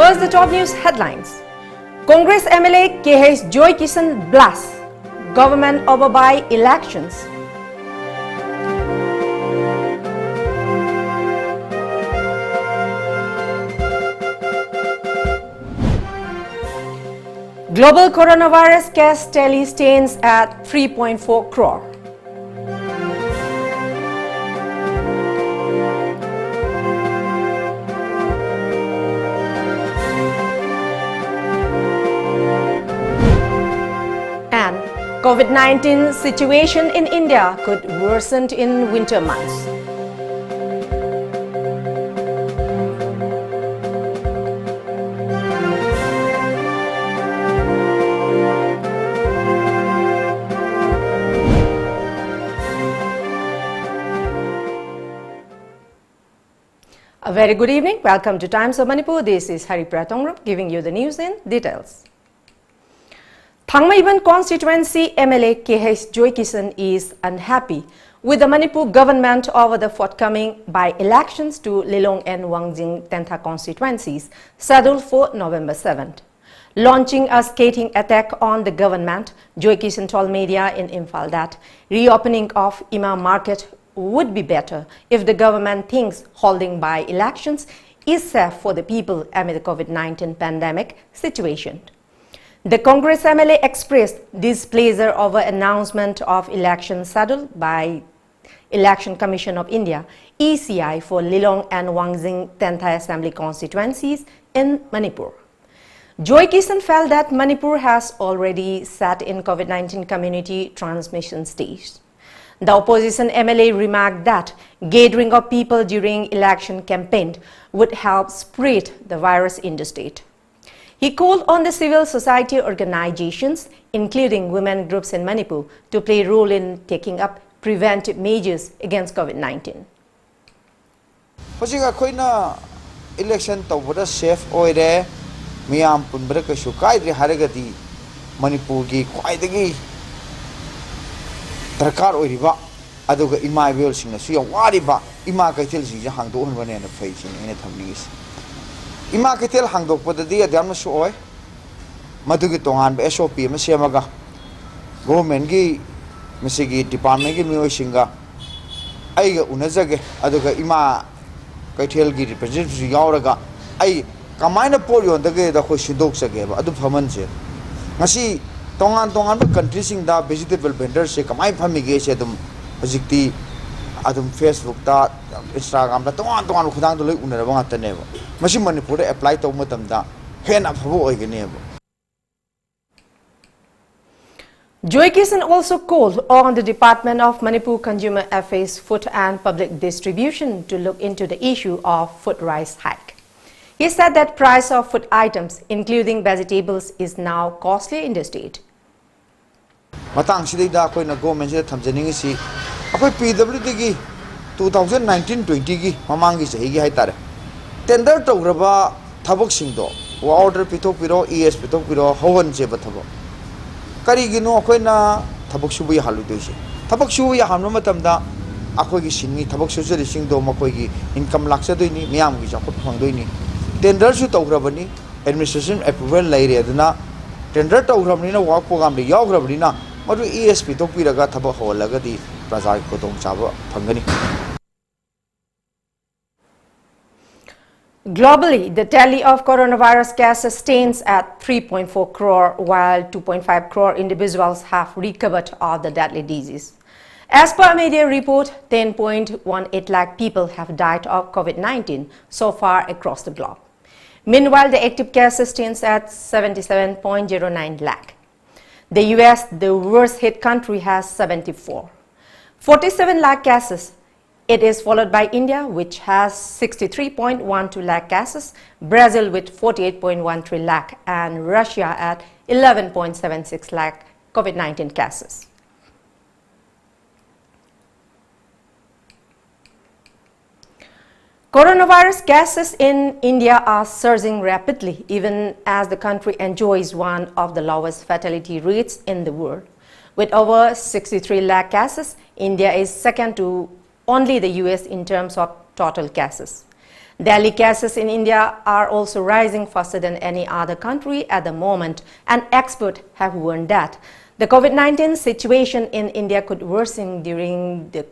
First, the top news headlines. Congress MLA KH Joy Kishan blasts government over by elections. Global coronavirus case tally stands at 3.4 crore. And COVID-19 situation in India could worsen in winter months. A very good evening. Welcome to Times of Manipur. This is HARIPRIYA TONGBRAM giving you the news in details. TONGBRAM constituency MLA KH Joy Kishan is unhappy with the Manipur government over the forthcoming by-elections to Lilong and Wangjing Tentha constituencies scheduled for November 7th. Launching a scathing attack on the government, Joy Kishan told media in Imphal that reopening of Ima market would be better if the government thinks holding by-elections is safe for the people amid the COVID-19 pandemic situation. The Congress MLA expressed displeasure over announcement of election schedule by Election Commission of India (ECI) for Lilong and Wangjing Tentha Assembly constituencies in Manipur. Joy Kishan felt that Manipur has already sat in COVID-19 community transmission stage. The opposition MLA remarked that gathering of people during election campaign would help spread the virus in the state. He called on the civil society organizations, including women groups in Manipur, to play a role in taking up preventive measures against COVID-19. Election to safe oire miyam punbra ka shukai haragati Manipur gi khwaidagi darkar oiriba aduga ima bel singna su wariba ima kaitel sing hangdo honbane na phai sing ene thamnigis ima kaitel hangdok podadi adamna su oi madugi tongan be SOP ma semaga government gi misigi department gi miyoi singa aiga unajage aduga ima kaitel gi representative yauraga ai kamaina polio dage da khoi sidok sage ba adu phamanse ngasi tongan country sing da vegetable vendors se kamai phamige se dum hojikti adum Facebook ta Instagram da tongan khudang do loi unara ba ngata ba masi Manipur da apply to matam da hena phabo oigene ba. Joy Kishan also called on the Department of Manipur Consumer Affairs Food and Public Distribution to look into the issue of food price hike. He said that price of food items, including vegetables, is now costly in the state. Matang sidai da koi na government se thamjani si akoi PWD gi 2019-20 gi mamang gi sahi gi hai tare tender tograba thabok sing do order pitok piro ES pitok piro howan je ba thabo kari gi no akoi na thabok subu ya halu doise thabok subu ya hamno matam da akoi gi sinni thabok sujari sing do makoi gi income laksa doini miyam gi jakot phang doini tender su tograbani administration approval lai re aduna tender tograbni na work program ri yograbni na madu ES pitok piraga thabo holaga di praja ko tong chaba phangani. Globally, the tally of coronavirus cases stands at 3.4 crore, while 2.5 crore individuals have recovered of the deadly disease. As per a media report, 10.18 lakh people have died of COVID-19 so far across the globe. Meanwhile, the active cases stands at 77.09 lakh. The US, the worst hit country, has 47 lakh cases. It is followed by India, which has 63.12 lakh cases, Brazil with 48.13 lakh, and Russia at 11.76 lakh COVID-19 cases. Coronavirus cases in India are surging rapidly, even as the country enjoys one of the lowest fatality rates in the world. With over 63 lakh cases, India is second to only the US in terms of total cases. Daily cases in India are also rising faster than any other country at the moment, and experts have warned that the COVID-19 situation in India could worsen during the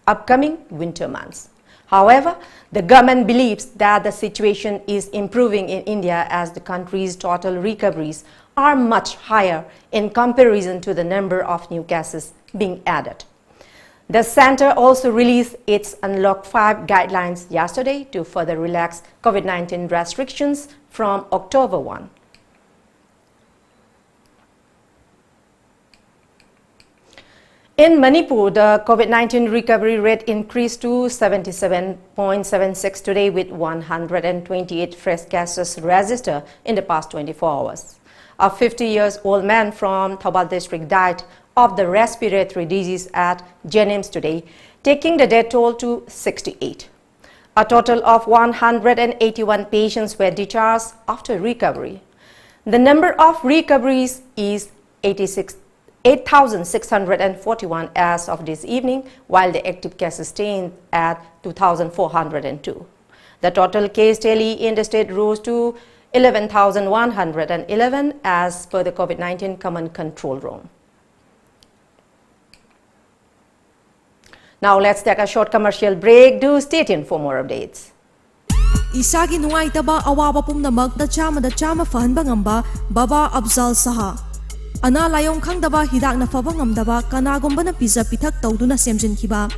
upcoming winter months. However, the government believes that the situation is improving in India as the country's total recoveries are much higher in comparison to the number of new cases being added. The center also released its Unlock 5 guidelines yesterday to further relax COVID-19 restrictions from October 1. In Manipur, the COVID-19 recovery rate increased to 77.76 today, with 128 fresh cases registered in the past 24 hours. A 50-year-old man from Thoubal district died of the respiratory disease at Jenims today, taking the death toll to 68. A total of 181 patients were discharged after recovery. The number of recoveries is 8,641 as of this evening, while the active cases stand at 2,402. The total case tally in the state rose to 11,111 as per the COVID-19 Command Control Room. Now let's take a short commercial break. Do stay tuned for more updates. Isagi nuaitaba awaba pumnamak da chama fahanba ngamba Baba Afzal Saha. Ana layong khangdaba hidak na faba ngamdaba kanagomba na pizza pithak tawduna semjinkiba.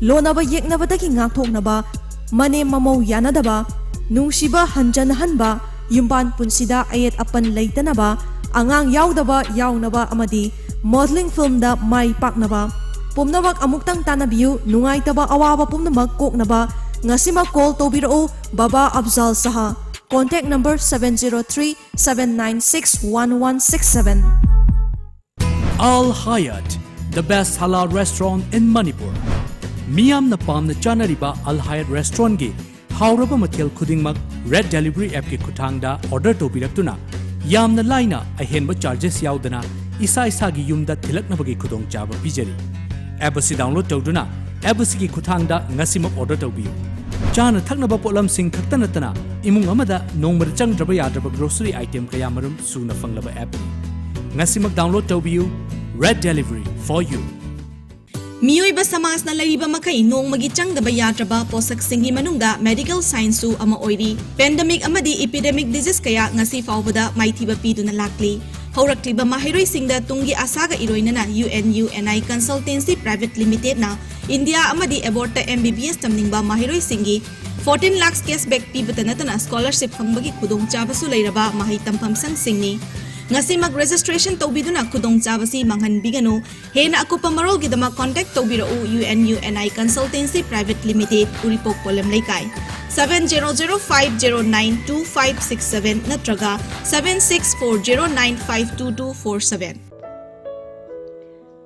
Lonaba yeknaba dagi ngakthoknaba mane mamau yanadaba nungshiba hanjan hanba yumban punsida ayet apan leitanaba angang yaudaba yaunaba amadi modeling film da mai paknaba pumnabak amuktang tanabiu nungaitaba awaba pumnamak koknaba ngasima call tobiro Baba Afzal Saha. Contact number 703-796-1167. Al Hayat, the best halal restaurant in Manipur. Miyam na pam na chanariba Al Hayat restaurant gi hauraba mathel khudingmak red delivery app ki khuthangda order tobiraktuna yamna laina ahenba charges yaudana isa gi yumda thilaknabagi khudong chaba pijari. App si download tawduna app si gi khuthangda ngasima order tawbiyu. Chana thaknaba polam sing khaktanatana imung amada nongmar changdraba yadraba grocery item kayamarum suna fanglaba app. Ngasimak download tawbiyu Red Delivery for you. Miyoi samas na lariba makai nong magichang da bayatraba posak singhi manungda medical science su ama oiri pandemic amadi epidemic disease kaya ngasi faubada maithiba pidu na lakli haurakliba mahiroi singda tungi asaga iroinana UNI Consultancy Private Limited na India amadi aborta MBBS tamningba mahiroi singi 14 lakhs cashback pibatanatana scholarship fangbagi khudong chabasu lairaba mahi tampam sang singni ngasi mag registration tawbiduna khudong chabasi manghan bigano hena akupa marol gidama contact tawbiro UNI Consultancy Private Limited uripok polem laikai 7005092567 natraga 7640952247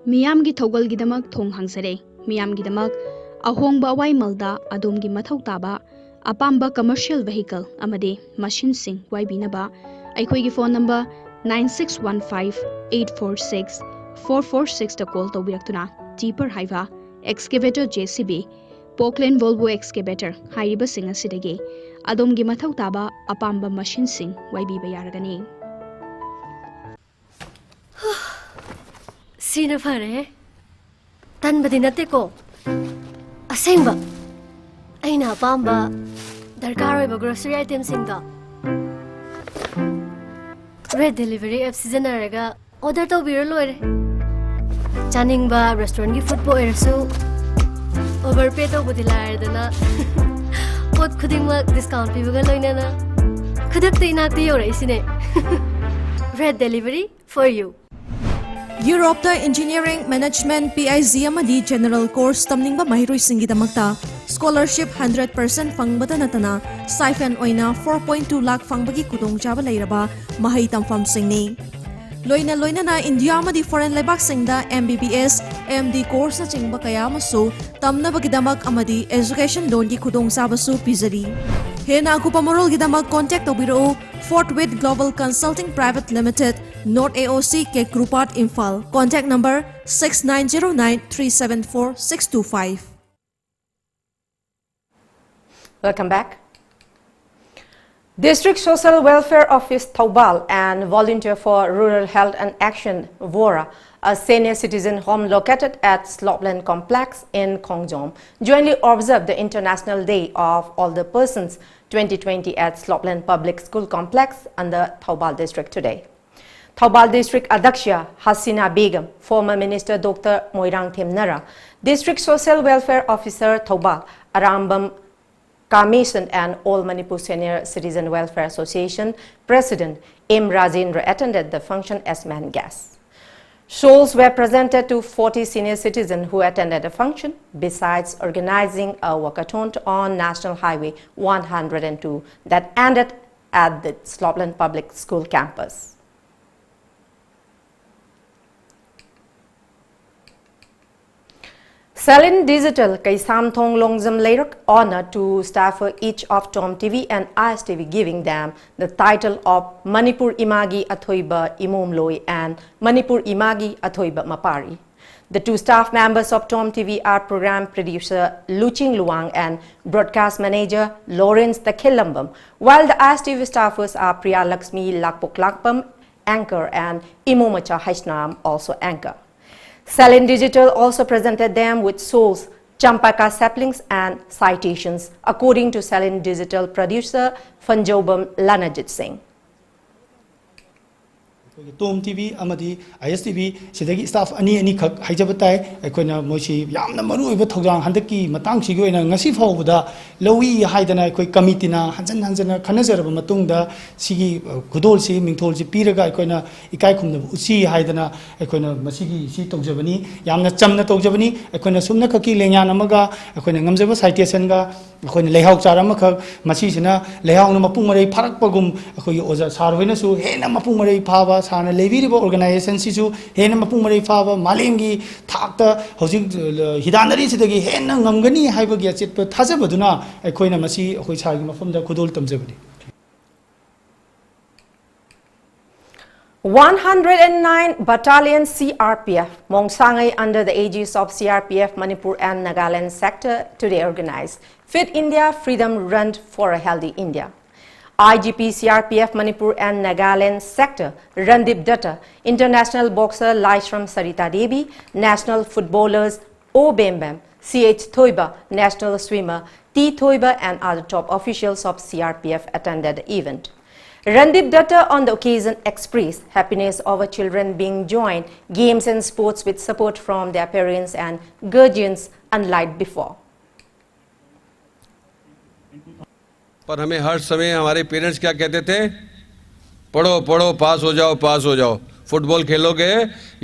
Miyam gi Thogal gidamak thong hangsare Miyam gidamak ahongba wai malda adom gi mathau taba apamba commercial vehicle amade machine sing wai binaba aikoi gi phone number 9615-846-446 da call tawbiraktuna deeper haiva excavator JCB Pokland Volvo excavator haiba singa sidage adom gi mathau taba apamba machine sing waibi bayaragani Sina phare tan badinate ko asengba aina apamba darkar oiba grocery items singda Red Delivery app sijanaraga order tawbiro loire chaningba restaurant gi food po erasu overpay tawbudi lairdana pot khudingma discount pibaga loinana khudakta inakti yora isine Red Delivery for you Europe da Engineering Management PIZ amadi General Course tamningba mahiroi singidamakta scholarship 100% fangbata natana stipend oina 4.2 lakh fangbagi kudong chaba lairaba mahai tamfam singni loina na India amadi foreign lebak singda MBBS MD course na chingba kaya masu tamna bagidamak amadi education loan gi kudong chaba su pizari hena aku pamorol gidamak contact obiro Fort Witt Global Consulting Private Limited North AOC K Grupat Imphal contact number 6909374625 Welcome back. District Social Welfare Office Thoubal and Volunteer for Rural Health and Action VORA, a senior citizen home located at Slopland Complex in Kongjom, jointly observed the International Day of Older Persons 2020 at Slopland Public School Complex under Thoubal District today. Thoubal District Adaksha Hasina Begum, former Minister Dr. Moirang Themnara, District Social Welfare Officer Thoubal Arambam Commission and All Manipur Senior Citizen Welfare Association President M. Rajendra attended the function as main guests. Shoals were presented to 40 senior citizens who attended the function, besides organizing a walkathon on National Highway 102 that ended at the Slopland Public School campus. Selin Digital Kaisam Thong Longzam Lerok honor to staff each of Tom TV and ISTV, giving them the title of Manipur Imagi Athoiba Imum Loi and Manipur Imagi Athoiba Mapari. The two staff members of Tom TV are program producer Luching Luang and broadcast manager Lawrence Takilambam, while the ISTV staffers are Priya Lakshmi Lakpok Lakpam, anchor, and Imomacha Haishnam, also anchor. Selin Digital also presented them with souls, champaka saplings and citations, according to Selin Digital producer Fanjobam Lanajit Singh. Tom TV amadi ISTV sidagi staff ani khak haijabatai akoina mochi yamna maru iba thogdang handaki matang sigi oina ngasi phawda lowi haidana akoi committee na hanjana khanazaraba matungda sigi gudol si mingthol si piraga akoina ikai khumna usi haidana akoina masigi si togjabani yamna chamna togjabani akoina sumna khaki lengyan amaga akoina ngamjaba citation ga akoina lehaw charama khak masi sina lehaw na mapung marai pharakpagum akoi oja sar hoina su hena mapung marai phaba sana leviriba organization sisu hena mapung marai phaba malemgi thakta hojik hidanari sidagi hena ngamgani haibagi achitpa thajabaduna akoina masi akoi sagi mafamda khudol tamjabani. 109 Battalion CRPF Mongsangai under the aegis of CRPF Manipur and Nagaland sector today organized Fit India Freedom Run for a Healthy India. IGP CRPF Manipur and Nagaland sector Randip Datta, international boxer Laishram Sarita Devi, national footballers O Bembem, CH Thoiba, national swimmer T Thoiba and other top officials of CRPF attended the event. Randip Datta on the occasion expressed happiness over children being joined games and sports with support from their parents and guardians unlike before. पर हमें हर समय हमारे parents क्या कहते थे, पढ़ो पढ़ो पास हो जाओ, फुटबॉल खेलोगे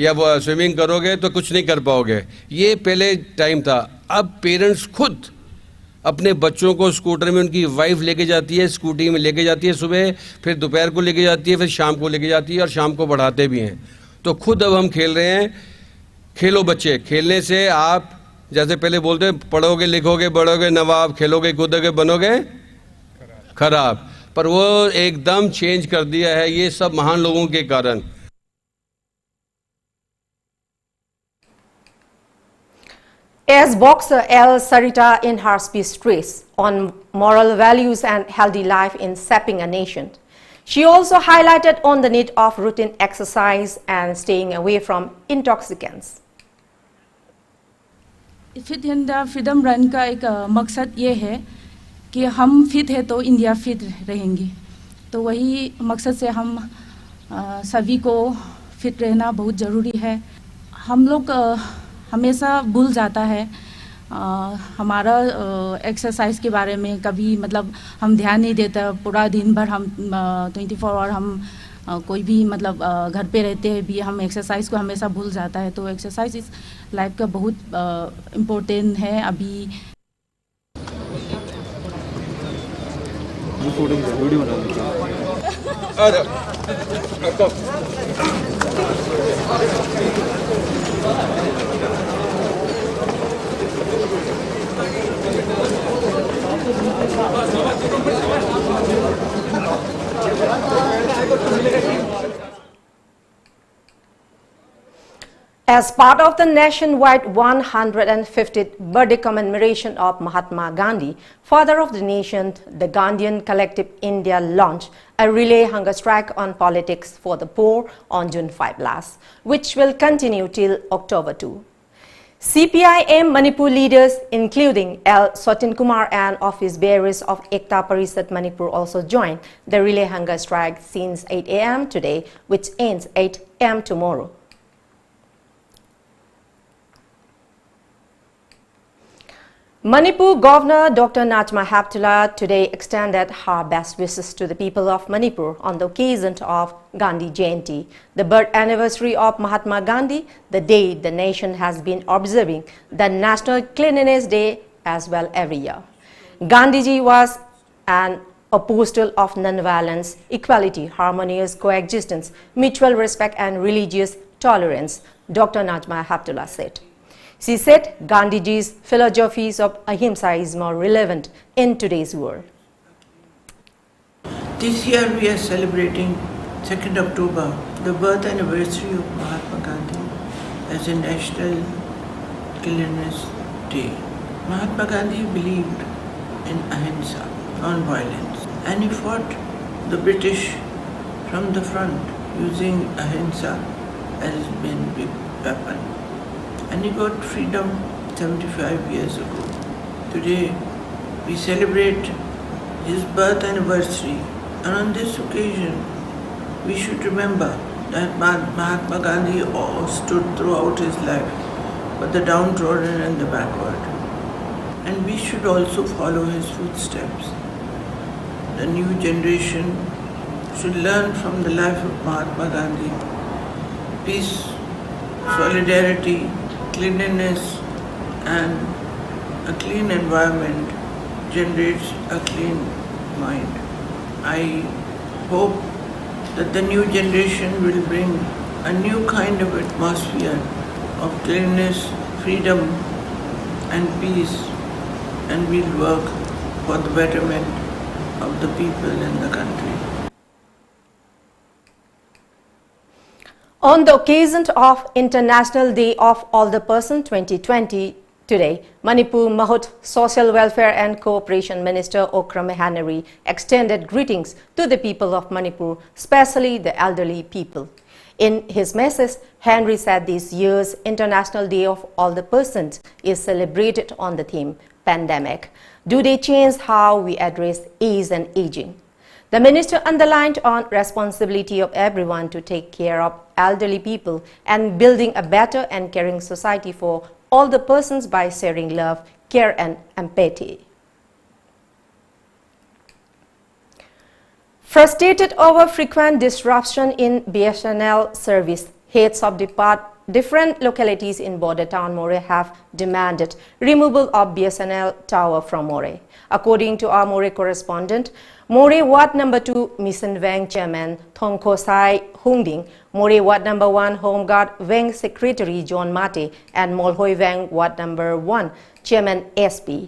या स्विमिंग करोगे तो कुछ नहीं कर पाओगे। ये पहले टाइम था। अब पेरेंट्स खुद अपने बच्चों को स्कूटर में उनकी वाइफ लेके जाती है, स्कूटी में लेके जाती है सुबह, फिर दोपहर को लेके जाती है, फिर शाम को लेके जाती है और शाम को बढ़ाते भी हैं। तो खुद अब हम खेल रहे हैं। खेलो बच्चे, खेलने से आप जैसे पहले बोलते पढ़ोगे लिखोगे बढ़ोगे नवाब, खेलोगे कूदोगे बनोगे खराब, पर वो एकदम चेंज कर दिया है ये सब महान लोगों के कारण। As boxer L. Sarita in her speech stressed on moral values and healthy life in shaping a nation, she also highlighted on the need of routine exercise and staying away from intoxicants. Fit India freedom run का एक मकसद ये है कि हम fit है तो India fit रहेंगे, तो वही मकसद से हम सभी को फिट रहना बहुत ज़रूरी है। हम लोग हमेशा भूल जाता है हमारा एक्सरसाइज के बारे में, कभी मतलब हम ध्यान नहीं देता। पूरा दिन भर हम 24 आवर हम कोई भी मतलब घर पे रहते हैं भी हम एक्सरसाइज को हमेशा भूल जाता है। तो एक्सरसाइज इस लाइफ का बहुत इम्पोर्टेंट है। अभी As part of the nationwide 150th birthday commemoration of Mahatma Gandhi, father of the nation, the Gandhian Collective India launched a relay hunger strike on politics for the poor on June 5 last, which will continue till October 2. CPIM Manipur leaders, including L. Sotin Kumar and office bearers of Ekta Parisat Manipur, also joined the relay hunger strike since 8 a.m. today, which ends 8 a.m. tomorrow. Manipur Governor Dr. Najma Heptula today extended her best wishes to the people of Manipur on the occasion of Gandhi Jayanti, the birth anniversary of Mahatma Gandhi, the day the nation has been observing the National Cleanliness Day as well every year. Gandhiji was an apostle of non-violence, equality, harmonious coexistence, mutual respect and religious tolerance, Dr. Najma Heptula said. She said Gandhiji's philosophies of ahimsa is more relevant in today's world. This year we are celebrating 2nd October, the birth anniversary of Mahatma Gandhi as a National Cleanliness Day. Mahatma Gandhi believed in ahimsa, non-violence, and he fought the British from the front using ahimsa as his main weapon. And he got freedom 75 years ago. Today we celebrate his birth anniversary, and on this occasion we should remember that Mahatma Gandhi stood throughout his life for the downtrodden and the backward. And we should also follow his footsteps. The new generation should learn from the life of Mahatma Gandhi. Peace, solidarity, cleanliness and a clean environment generates a clean mind. I hope that the new generation will bring a new kind of atmosphere of cleanliness, freedom and peace, and we'll work for the betterment of the people in the country. On the occasion of International Day of Older Person 2020, today, Manipur Mahut Social Welfare and Cooperation Minister Okram Henry extended greetings to the people of Manipur, especially the elderly people. In his message, Henry said this year's International Day of Older Persons is celebrated on the theme, Pandemic. Do they change how we address age and aging? The minister underlined on responsibility of everyone to take care of elderly people and building a better and caring society for all the persons by sharing love, care and empathy. Frustrated over frequent disruption in BSNL service, heads of different localities in border town More have demanded removal of BSNL tower from More. According to our More correspondent, More Ward Number 2 Mission Wang Chairman Thong Kosai Hungding, More Ward Number 1 Home Guard Wang Secretary John Mate, and Molhoi Wang Ward Number 1 Chairman SP.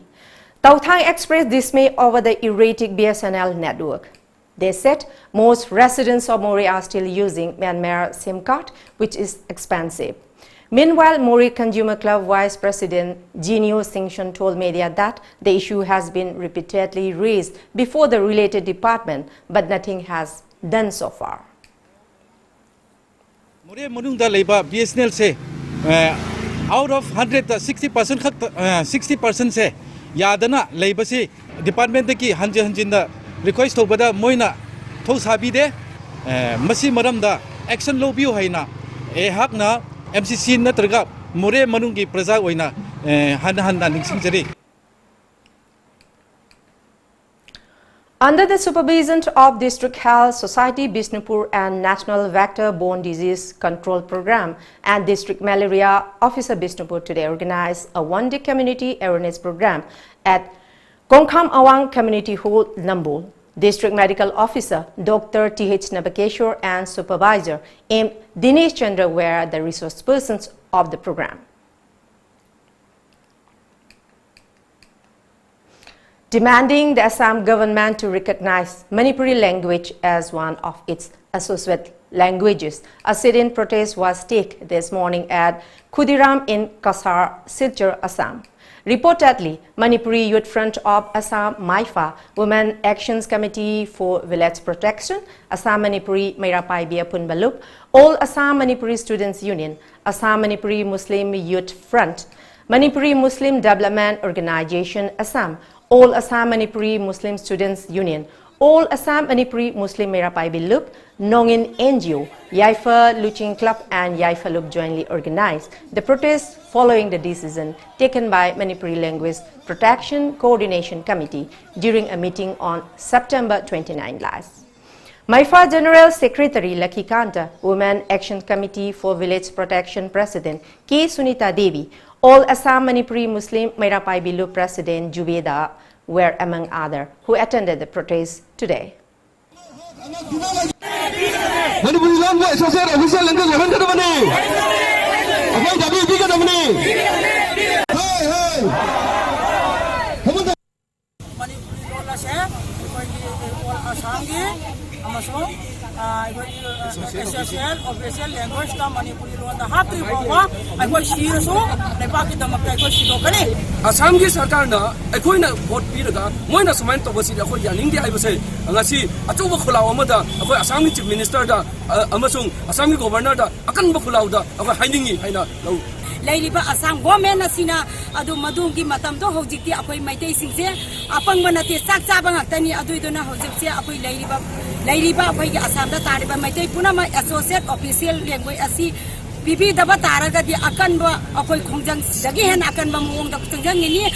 Tautang expressed dismay over the erratic BSNL network. They said most residents of More are still using Myanmar SIM card, which is expensive. Meanwhile, More Consumer Club Vice President Jinio Singshon told media that the issue has been repeatedly raised before the related department, but nothing has done so far. More Manungda Labor BSNL say out of 160%, 60% say Yadana Labor say department ki Hanjinda request over the Moina Tosabi Masi Maramda action low view Haina Hakna MCC Natraga More Manungi Praza Waina Hanahanda Nixingari. Under the supervision of District Health Society Bishnupur and National Vector-Borne Disease Control Program and District Malaria Officer Bishnupur today organized a one-day community awareness program at Kongkham Awang Community Hall, Nambol. District Medical Officer Dr. T.H. Nabakeshwar and Supervisor M. Dinesh Chandra were the resource persons of the program. Demanding the Assam government to recognize Manipuri language as one of its associate languages. A sit-in protest was taken this morning at Khudiram in Kasar, Silchar, Assam. Reportedly, Manipuri Youth Front of Assam MIFA, Women Actions Committee for Village Protection, Assam Manipuri Meirapai Biapun Balup, All Assam Manipuri Students Union, Assam Manipuri Muslim Youth Front, Manipuri Muslim Development Organization Assam, All Assam Manipuri Muslim Students Union, All Assam Manipuri Muslim Meirapai Bilup, Nongin NGO, Yaifa Luching Club and Yaifa Loop jointly organized the protest following the decision taken by Manipuri Language Protection Coordination Committee during a meeting on September 29 last. MIFA General Secretary Lakhi Kanta, Women Action Committee for Village Protection President K. Sunita Devi, All Assam Manipuri Muslim Meirapai Bilup President Jubeda were among others who attended the protest today. Manipuri language associate official language level ka naman eh. Okay, dabi hindi ka naman eh. Hey, hey. Manipuri lola se, ikoi asangi, amasong essential official language ka Manipuri lola hati bawa, ikoi shiraso, nepaki damakta ikoi shidokani. Assam ki sarkar na ikoi na vote piraga, moi na sumain to basi ikoi yaning di ai basi, ngasi achuba khulaw amada ikoi Assam chief minister da amasong Assam governor da akan ba khulaw da ikoi hainingi haina lau. Lairiba Assam government asina adu madungi matam do hojikti apoi maitai singse apang manate sak chaba ngaktani adu idona hojikse apoi lairiba apoi gi Assam da tariba maitai punama associate official language asi bibi daba taraga di akan ba apoi khongjang dagi hen akan ba muong da khongjang ni.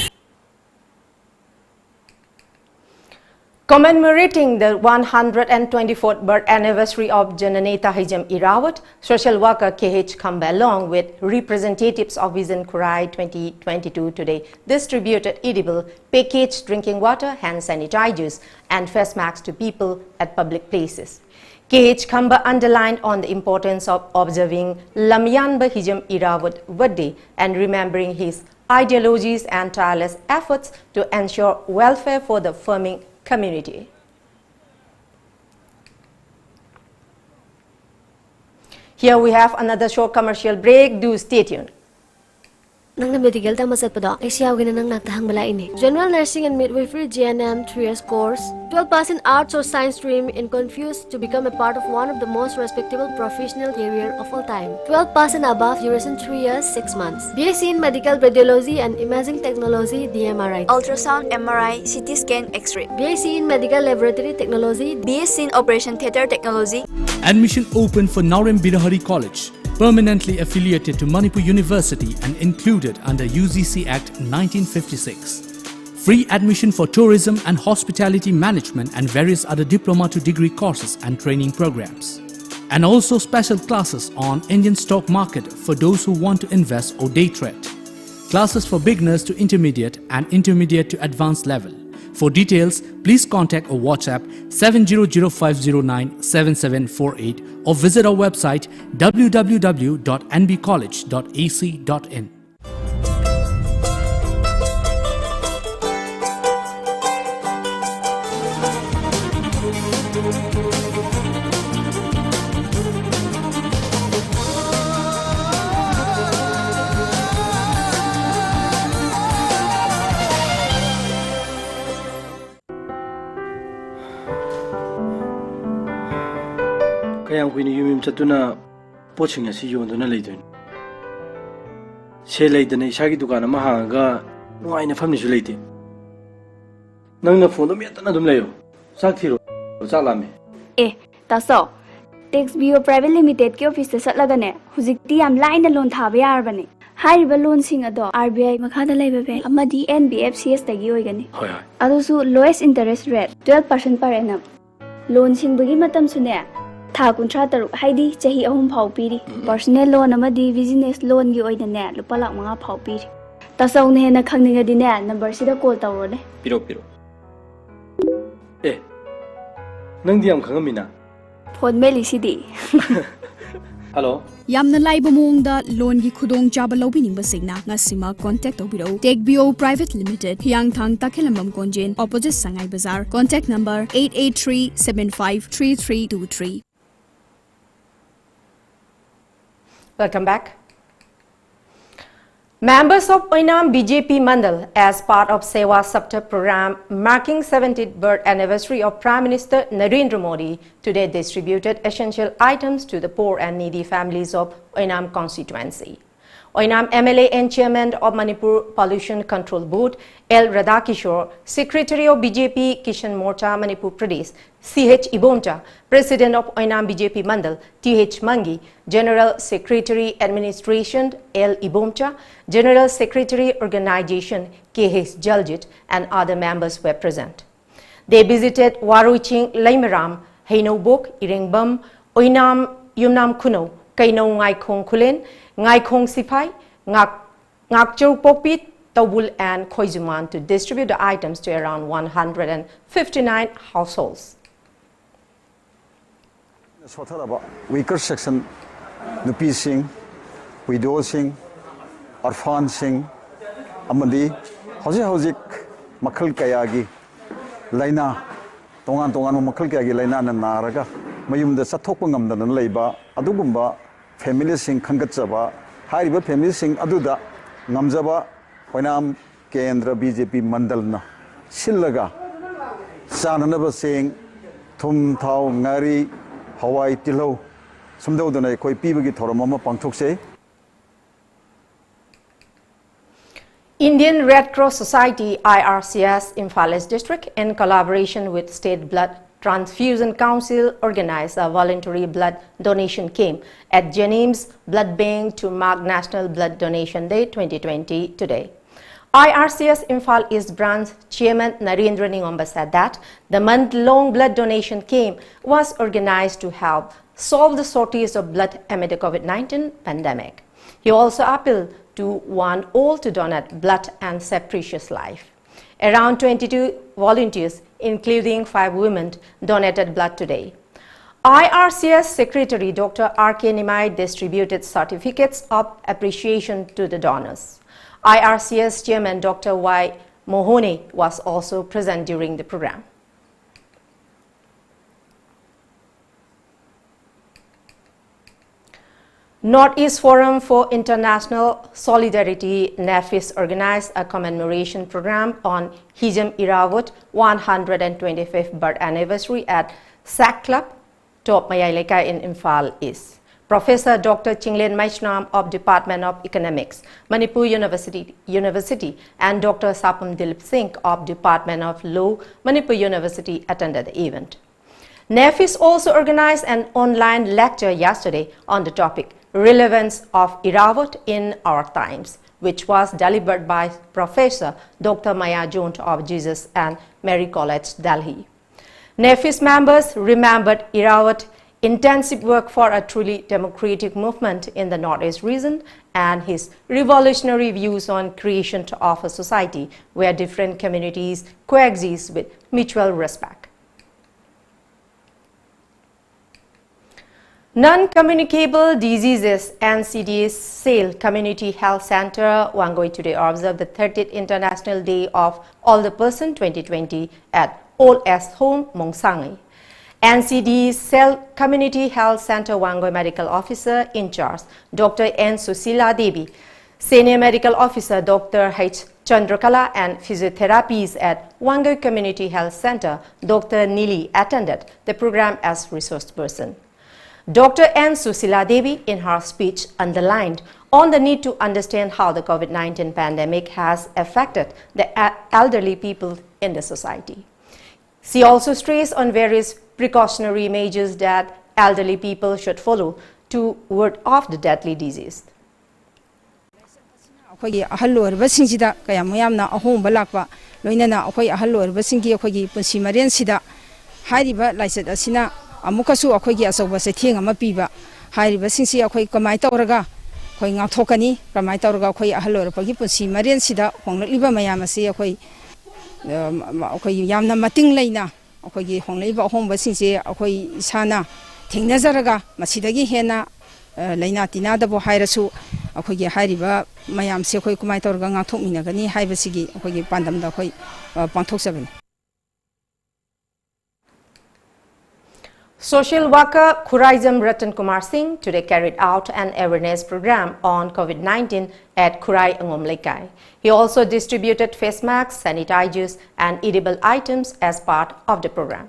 Commemorating the 124th birth anniversary of Jananeta Hijam Irawat, social worker KH Khamba along with representatives of Vision Kurai 2022 today distributed edible, packaged drinking water, hand sanitizers and face masks to people at public places. KH Khamba underlined on the importance of observing Lamyanba Hijam Irawat birthday and remembering his ideologies and tireless efforts to ensure welfare for the farming community. Here we have another short commercial break. Do stay tuned. Nang na medical ta masat pa do, ay siyaw gina nang naktahang bala ini. General Nursing and Midwifery GNM 3 years course, 12% arts or science stream in confused to become a part of one of the most respectable professional career of all time. 12% above duration 3 years 6 months. BSc in Medical Radiology and Imaging Technology DMRI. Ultrasound, MRI, CT scan, X-ray. BSc in Medical Laboratory Technology. BSc in Operation Theatre Technology. Admission open for Naurem Birahari College, permanently affiliated to Manipur University and included under UGC Act 1956. Free admission for tourism and hospitality management and various other diploma to degree courses and training programs. And also special classes on Indian stock market for those who want to invest or day trade. Classes for beginners to intermediate and intermediate to advanced level. For details, please contact or WhatsApp 700-509-7748 or visit our website www.nbcollege.ac.in. Kaya ko iniyumim sa ito na poching si yun doon na laydoon. Siya laydoon na isagi duka na mahangaga nung ay na family siya laydoon. Nang na phone miyata na doon layo. Sak tiro. Sak lami. Taso. Tax Bio Private Limited ke office sa lagane. Hujikti am line na loan thabe yar bane. Hariba loan sing ado RBI makhada laiba be amadi NBFCS tagi oigani. Hoy hoy. Adusu lowest interest rate 12% per annum. Loan sing bagi matam sune. Tha kuntra taru haidi chahi ahum phau piri. Personal loan amadi business loan gi oidane lupa lak manga phau piri. Tasaw ne na khangninga dine number sida call tawrone. Piro. Nang diam khangamina. Phone meli sidi. Hello. Yamna laiba moongda loan gi khudong chaba lobiningba singna ngasima contact obiro Take Bio Private Limited Hyangthang Takhelambam Konjen opposite Sangai Bazaar contact number 883753323 Welcome back. Members of Oinam BJP Mandal, as part of Sewa Sapta program marking 70th birth anniversary of Prime Minister Narendra Modi, today distributed essential items to the poor and needy families of Oinam constituency. Oinam MLA and Chairman of Manipur Pollution Control Board, L. Radhakishore, Secretary of BJP Kishan Morcha Manipur Pradesh, C.H. Ibomcha, President of Oinam BJP Mandal, T.H. Mangi, General Secretary Administration, L. Ibomcha, General Secretary Organization, K.H. Jaljit, and other members were present. They visited Waruching, Laimaram, Hainobok, Iringbam, Oinam Yumnam Kuno, Kaino Ngai Khong Kulen, Ngai Khong Sipai, Ngakchur Pokpit, Tawul, and Khoizuman to distribute the items to around 159 households. Weaker section, Nupi Singh, Widow Singh, Orphan Singh, Amadi, Hozik, Makal Kayagi, Laina, Tongan Makal Kayagi, Laina, and Naraga, Mayum the Satopangam, the Leba, Adugumba, Family Singh Kangatsaba, Hariba Family Singh Aduda, Namzaba, Oinam Kendra BJP Mandalna, Silaga, Sananaba Singh, Tum Tau Ngari, Hawaii Tilo, Sumdodana Koi Pibagi Toromama Pantokse. Indian Red Cross Society IRCS Imphal District, in collaboration with State Blood Transfusion Council, organized a voluntary blood donation camp at Janims Blood Bank to mark National Blood Donation Day 2020 today. IRCS Imphal East Branch Chairman Narendra Ningomba said that the month-long blood donation camp was organized to help solve the shortage of blood amid the COVID-19 pandemic. He also appealed to want all to donate blood and save precious life. Around 22 volunteers, including 5 women, donated blood today. IRCS Secretary Dr. R.K. Nimai distributed certificates of appreciation to the donors. IRCS Chairman Dr. Y. Mohone was also present during the program. Northeast Forum for International Solidarity NAFIS organized a commemoration program on Hijam Irawat 125th birth anniversary at SAC Club, Top Mayaileka in Imphal East. Professor Dr. Chinglen Maichnam of Department of Economics, Manipur University, and Dr. Sapam Dilip Singh of Department of Law, Manipur University attended the event. NAFIS also organized an online lecture yesterday on the topic Relevance of Irawat in Our Times, which was delivered by Professor Dr. Maya Jones of Jesus and Mary College, Delhi. NAFIS members remembered Irawat intensive work for a truly democratic movement in the Northeast region and his revolutionary views on creation of a society where different communities coexist with mutual respect. Non-communicable diseases NCD's SAIL Community Health Center Wangoi today observed the 30th International Day of Older Person 2020 at Old As Home, Mongsangi. NCD's SAIL Community Health Center Wangoi Medical Officer in charge, Dr. N. Susila Devi, Senior Medical Officer Dr. H. Chandrakala, and physiotherapists at Wangoi Community Health Center, Dr. Nili, attended the program as resource person. Dr. N. Susila Devi, in her speech, underlined on the need to understand how the COVID-19 pandemic has affected the elderly people in the society. She also stressed on various precautionary measures that elderly people should follow to ward off the deadly disease. Amukasu akogi asoba se thieng ama piba hairiba singsi akoi kamai tawraga khoi ngathokani kamai tawraga khoi ahalor pagi punsi marian sida hongliba mayam ase akoi yamna mating leina akoi hongliba homba singse akoi sana thingnazaraga masidagi hena leina tina da bo hairasu akoi hairiba mayam se akoi kamai tawraga ngathokminagani haibasigi akoi pandam da akoi pangthok sabani. Social worker Khuraijam Ratan Kumar Singh today carried out an awareness program on COVID-19 at Khurai Angom Lekai. He also distributed face masks, sanitizers and edible items as part of the program.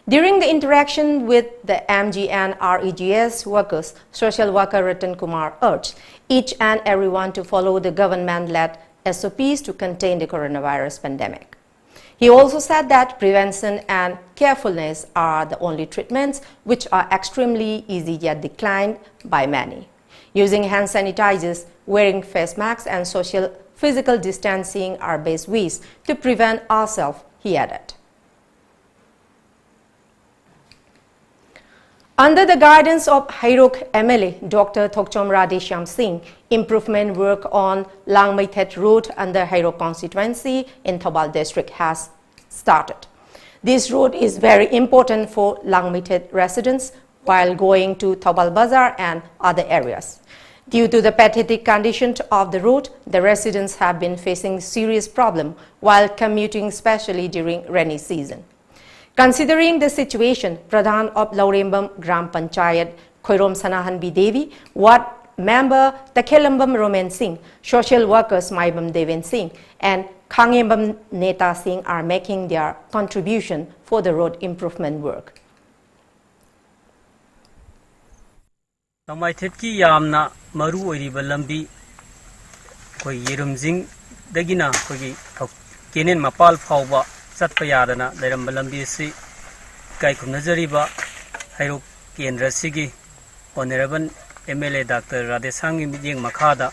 During the interaction with the MG and REGS workers, social worker Ratan Kumar urged each and everyone to follow the government-led SOPs to contain the coronavirus pandemic. He also said that prevention and carefulness are the only treatments which are extremely easy yet declined by many. Using hand sanitizers, wearing face masks and physical distancing are best ways to prevent ourselves, he added. Under the guidance of Hairok MLA Dr. Thokchom Radheshyam Singh, improvement work on Langmaithet Road under Hairok constituency in Thoubal district has started. This road is very important for Langmaithet residents while going to Thoubal Bazaar and other areas. Due to the pathetic condition of the road, the residents have been facing serious problems while commuting, especially during rainy season. Considering the situation, Pradhan of Laurembam Gram Panchayat Khoirom Sanahanbi Devi, Ward Member Takhelambam Roman Singh, social workers Maibam Deven Singh and Khangembam Neta Singh are making their contribution for the road improvement work. Langmaithet yamna maru oiriba lambi koi yerumjing dagina koi kenen mapal phawba Satpa Yadana, Leramalambi Si, Kaikunazariba, Hairok Kendra Sigi, Honorable MLA Dr. Radhesangi Miding Makada,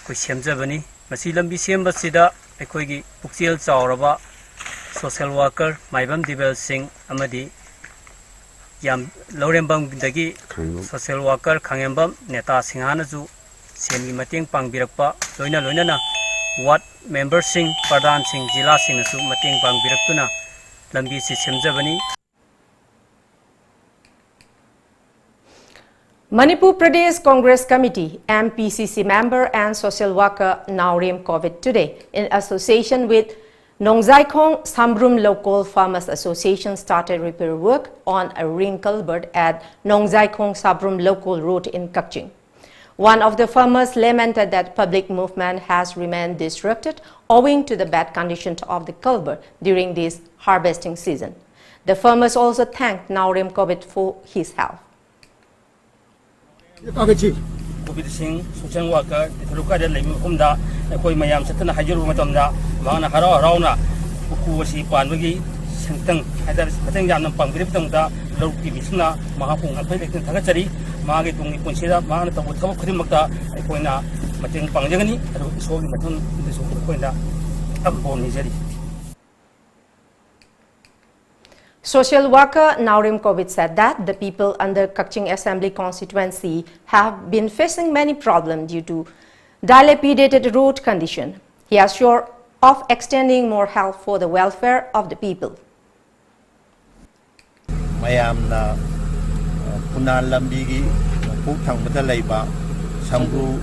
Kushemjabani, Masilambi Siembasida, Ekoigi, Puxil Zauraba, social worker, Maibam Dibel Singh, Amadi, Yam Lorembam Dagi, social worker, Kangembam, Neta Singhanazu, Semi Mating Pangbirakpa, Loina Loinana. What member Singh, Pradhan Singh, Jila Singh Nasu Mating Bang Biraktuna, Lambi Si Semjabani. Manipur Pradesh Congress Committee, MPCC member and social worker Naurem COVID today, in association with Nongzai-khong Sambrum Local Farmers Association, started repair work on a ring culvert at Nongzai-khong Sambrum Local Road in Kakching. One of the farmers lamented that public movement has remained disrupted owing to the bad condition of the culvert during this harvesting season. The farmers also thanked Naurem Kobit for his help. Kobit Singh, social worker, Ruka Limunda, Koi Mayam Satan Hajaru Matamda, Mana Harauna, Ukuasi Panwagi, Sentang, Hadan Pangritamda, Loki Visna, Mahapung, and Pelican Tagachari. Magitung Punchida, Mana, Krimaka, Equina, Matin Pangjani, so Matun, this Quina, upon Nizeri. Social worker Naurem Kobit said that the people under Kakching Assembly constituency have been facing many problems due to dilapidated road condition. He is sure of extending more help for the welfare of the people. Mayamna Punan Lambigi, Putang Badalaiba, Sambu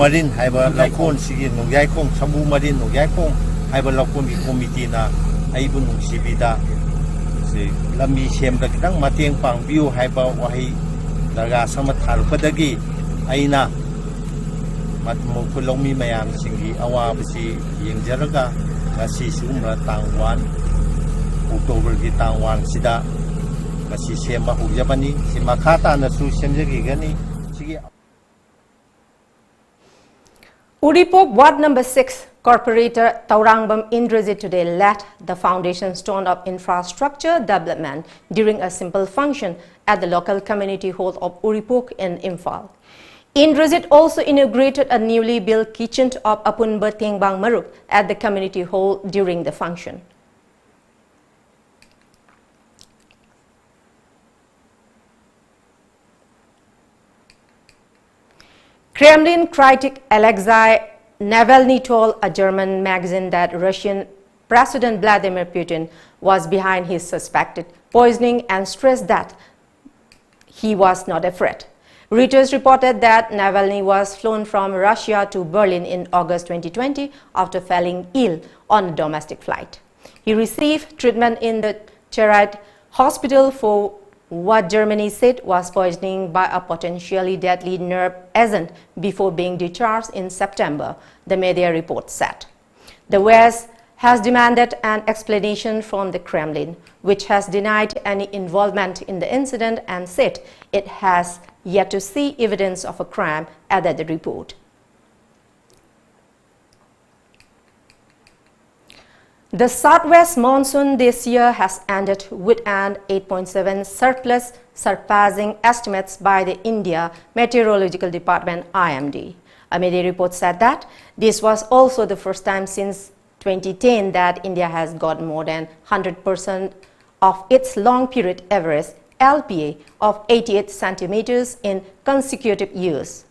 Marine, Haiba Lakon Sigin, Nogakong, Sambu Marine, Nogakong, Haiba Lakon Committee na Aibun Sibida, Lami Shem Rakang Mating Pang View, Haiba Wahi, Daga Samatar Padagi, Aina Matmokulomi Mayam Singi, Awabasi, Yang Jaraga, Nasi Sumra Tangwan, October Gitangwan Sida. Uripok Ward Number 6 Corporator Taurangbam Indrajit today laid the foundation stone of infrastructure development during a simple function at the local community hall of Uripok in Imphal. Indrajit also inaugurated a newly built kitchen of Apunba Tengbang Maruk at the community hall during the function. Kremlin critic Alexei Navalny told a German magazine that Russian President Vladimir Putin was behind his suspected poisoning and stressed that he was not afraid. Reuters reported that Navalny was flown from Russia to Berlin in August 2020 after falling ill on a domestic flight. He received treatment in the Charite hospital for what Germany said was poisoning by a potentially deadly nerve agent before being discharged in September, the media report said. The West has demanded an explanation from the Kremlin, which has denied any involvement in the incident and said it has yet to see evidence of a crime, added the report. The southwest monsoon this year has ended with an 8.7 surplus, surpassing estimates by the India Meteorological Department IMD. A media report said that this was also the first time since 2010 that India has got more than 100% of its long period average LPA of 88 centimeters in consecutive years.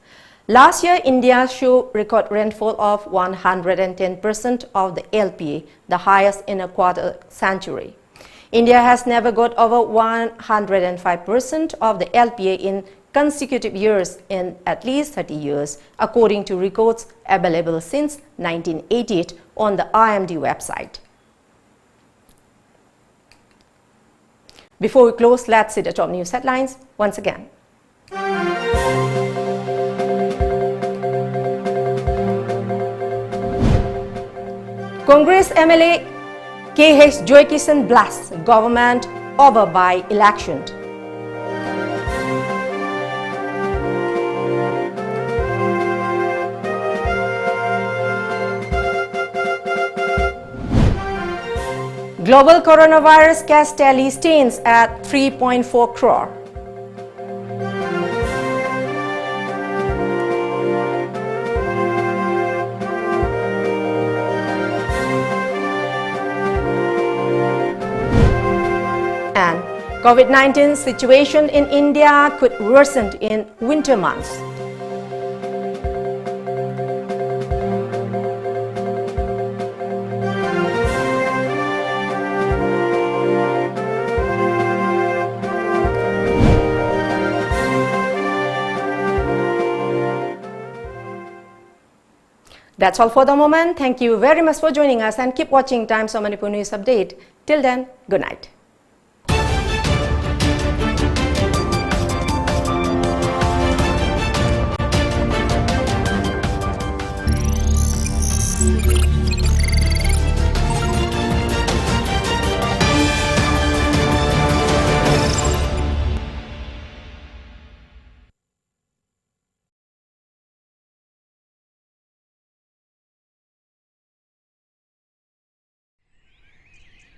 Last year, India showed record rainfall of 110% of the LPA, the highest in a quarter century. India has never got over 105% of the LPA in consecutive years in at least 30 years, according to records available since 1988 on the IMD website. Before we close, let's see the top news headlines once again. Congress MLA KH Joykisan blasts government over by election. Global coronavirus case tally stands at 3.4 crore. And COVID-19 situation in India could worsen in winter months. That's all for the moment. Thank you very much for joining us and keep watching Times of Manipur News Update. Till then, good night.